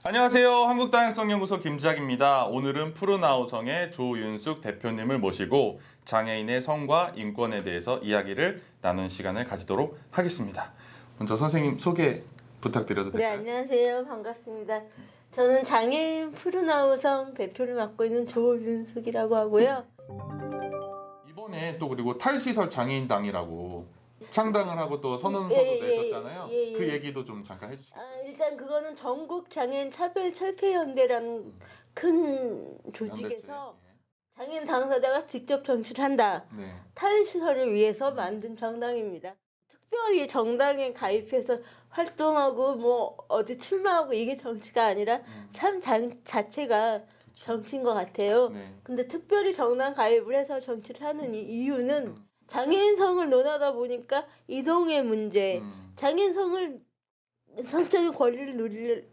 안녕하세요. 한국다양성연구소 김지학입니다. 오늘은 푸른아우성의 조윤숙 대표님을 모시고 장애인의 성과 인권에 대해서 이야기를 나눈 시간을 가지도록 하겠습니다. 먼저 선생님 소개 부탁드려도 네, 될까요? 안녕하세요. 반갑습니다. 저는 장애인 푸른아우성 대표를 맡고 있는 조윤숙이라고 하고요. 이번에 또 그리고 탈시설 장애인당이라고 창당을 하고 또 선언서도 내셨잖아요. 예. 그 얘기도 좀 잠깐 해주시겠어요? 일단 그거는 전국 장애인 차별철폐연대라는 큰 조직에서 장애인 당사자가 직접 정치를 한다. 네. 탈시설을 위해서 만든 정당입니다. 특별히 정당에 가입해서 활동하고 뭐 어디 출마하고 이게 정치가 아니라 삶 자체가 정치인 것 같아요. 네. 근데 특별히 정당 가입을 해서 정치를 하는 이유는 장애인성을 논하다 보니까 이동의 문제, 장애인성을 성적인 권리를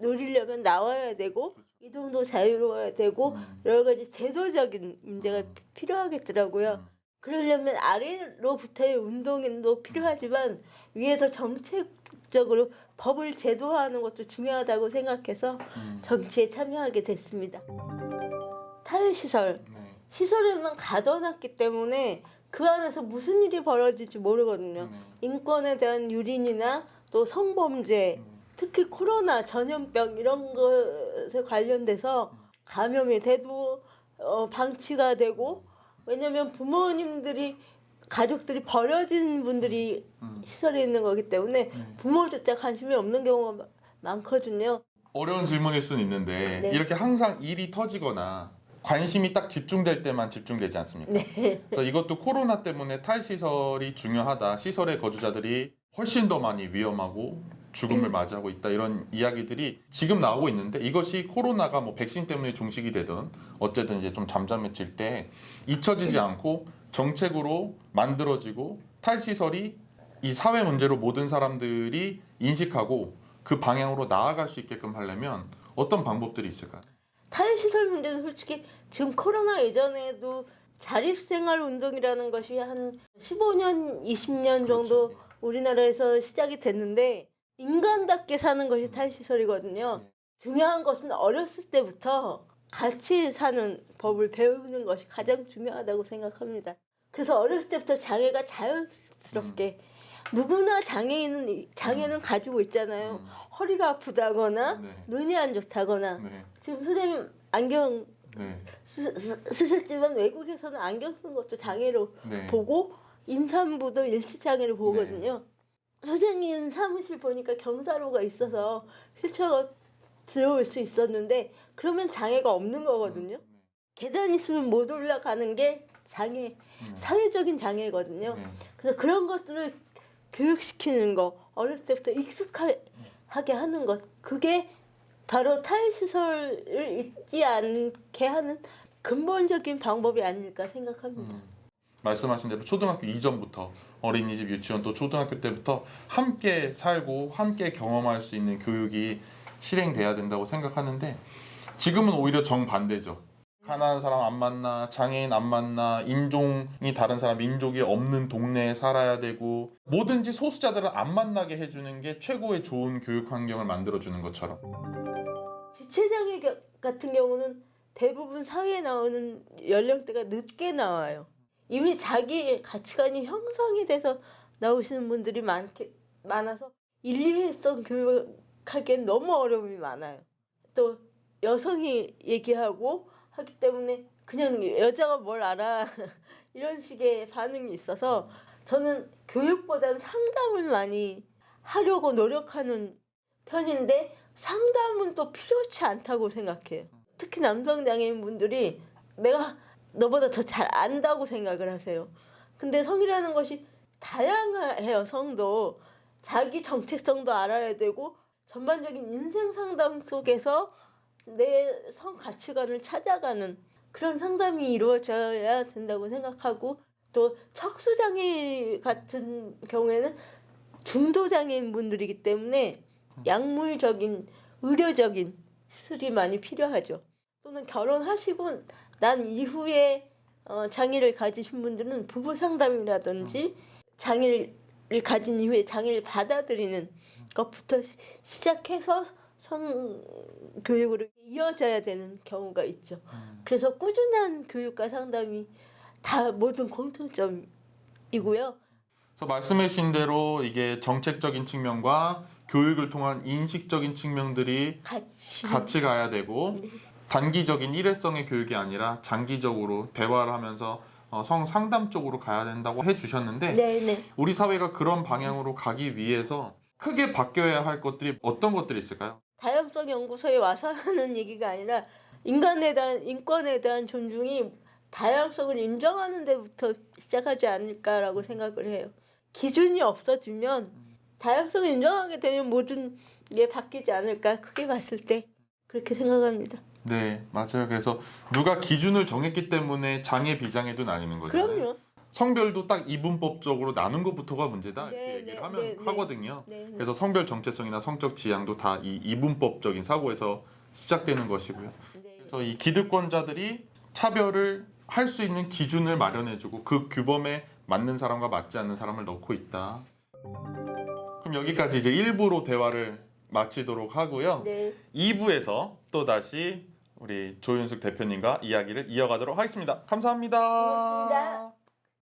누리려면 나와야 되고 이동도 자유로워야 되고 여러 가지 제도적인 문제가 필요하겠더라고요. 그러려면 아래로부터의 운동도 필요하지만 위에서 정책적으로 법을 제도화하는 것도 중요하다고 생각해서 정치에 참여하게 됐습니다. 탈시설, 네. 시설에만 가둬놨기 때문에 그 안에서 무슨 일이 벌어질지 모르거든요. 인권에 대한 유린이나 또 성범죄, 특히 코로나 전염병 이런 것에 관련돼서 감염이 돼도 방치가 되고, 왜냐면 부모님들이 가족들이 버려진 분들이 시설에 있는 거기 때문에 부모조차 관심이 없는 경우가 많거든요. 어려운 질문일 수는 있는데 네. 이렇게 항상 일이 터지거나 관심이 딱 집중될 때만 집중되지 않습니까? 네. 그래서 이것도 코로나 때문에 탈시설이 중요하다. 시설의 거주자들이 훨씬 더 많이 위험하고 죽음을 맞이하고 있다. 이런 이야기들이 지금 나오고 있는데 이것이 코로나가 뭐 백신 때문에 종식이 되든 어쨌든 이제 좀 잠잠해질 때 잊혀지지 않고 정책으로 만들어지고 탈시설이 이 사회 문제로 모든 사람들이 인식하고 그 방향으로 나아갈 수 있게끔 하려면 어떤 방법들이 있을까요? 탈시설 문제는 솔직히 지금 코로나 이전에도 자립생활 운동이라는 것이 한 15년, 20년 정도 그렇죠. 우리나라에서 시작이 됐는데 인간답게 사는 것이 탈시설이거든요. 중요한 것은 어렸을 때부터 같이 사는 법을 배우는 것이 가장 중요하다고 생각합니다. 그래서 어렸을 때부터 장애가 자연스럽게 누구나 장애는 가지고 있잖아요. 허리가 아프다거나 네. 눈이 안 좋다거나 네. 지금 선생님 안경 네. 쓰셨지만 외국에서는 안경 쓰는 것도 장애로 네. 보고 임산부도 일시장애로 보거든요. 선생님 사무실 보니까 경사로가 있어서 휠체어가 들어올 수 있었는데 그러면 장애가 없는 거거든요. 계단 있으면 못 올라가는 게 장애, 사회적인 장애거든요. 네. 그래서 그런 것들을 교육시키는 거, 어렸을 때부터 익숙하게 하는 것, 그게 바로 탈시설을 잊지 않게 하는 근본적인 방법이 아닐까 생각합니다. 말씀하신 대로 초등학교 이전부터 어린이집, 유치원 또 초등학교 때부터 함께 살고 함께 경험할 수 있는 교육이 실행돼야 된다고 생각하는데 지금은 오히려 정반대죠. 가난한 사람 안 만나, 장애인 안 만나, 인종이 다른 사람, 민족이 없는 동네에 살아야 되고 뭐든지 소수자들을 안 만나게 해주는 게 최고의 좋은 교육 환경을 만들어주는 것처럼. 지체장애 같은 경우는 대부분 사회에 나오는 연령대가 늦게 나와요. 이미 자기 가치관이 형성이 돼서 나오시는 분들이 많아서 인류애성 교육하기엔 너무 어려움이 많아요. 또 여성이 얘기하고 하기 때문에 그냥 여자가 뭘 알아 이런 식의 반응이 있어서 저는 교육보다는 상담을 많이 하려고 노력하는 편인데 상담은 또 필요치 않다고 생각해요. 특히 남성 장애인분들이 내가 너보다 더 잘 안다고 생각을 하세요. 근데 성이라는 것이 다양해요. 성도 자기 정체성도 알아야 되고 전반적인 인생 상담 속에서 내 성 가치관을 찾아가는 그런 상담이 이루어져야 된다고 생각하고, 또 척수장애 같은 경우에는 중도장애인 분들이기 때문에 약물적인 의료적인 수술이 많이 필요하죠. 또는 결혼하시고 난 이후에 장애를 가지신 분들은 부부 상담이라든지 장애를 가진 이후에 장애를 받아들이는 것부터 시작해서 성교육으로 이어져야 되는 경우가 있죠. 그래서 꾸준한 교육과 상담이 다 모든 공통점이고요. 그래서 말씀해 주신 대로 이게 정책적인 측면과 교육을 통한 인식적인 측면들이 같이 가야 되고 네. 단기적인 일회성의 교육이 아니라 장기적으로 대화를 하면서 성상담 쪽으로 가야 된다고 해주셨는데 네네. 우리 사회가 그런 방향으로 가기 위해서 크게 바뀌어야 할 것들이 어떤 것들이 있을까요? 다양성 연구소에 와서 하는 얘기가 아니라 인권에 대한 존중이 다양성을 인정하는 데부터 시작하지 않을까라고 생각을 해요. 기준이 없어지면 다양성을 인정하게 되면 모든 게 바뀌지 않을까 크게 봤을 때 그렇게 생각합니다. 네, 맞아요. 그래서 누가 기준을 정했기 때문에 장애 비장애도 나뉘는 거잖아요. 그럼요. 성별도 딱 이분법적으로 나눈 것부터가 문제다 이렇게 네, 얘기를 네, 네, 하거든요. 네, 네. 그래서 성별 정체성이나 성적 지향도 다 이 이분법적인 사고에서 시작되는 것이고요. 네. 그래서 이 기득권자들이 차별을 할 수 있는 기준을 마련해주고 그 규범에 맞는 사람과 맞지 않는 사람을 넣고 있다. 그럼 여기까지 이제 1부로 대화를 마치도록 하고요. 네. 2부에서 또 다시 우리 조윤숙 대표님과 이야기를 이어가도록 하겠습니다. 감사합니다. 고맙습니다.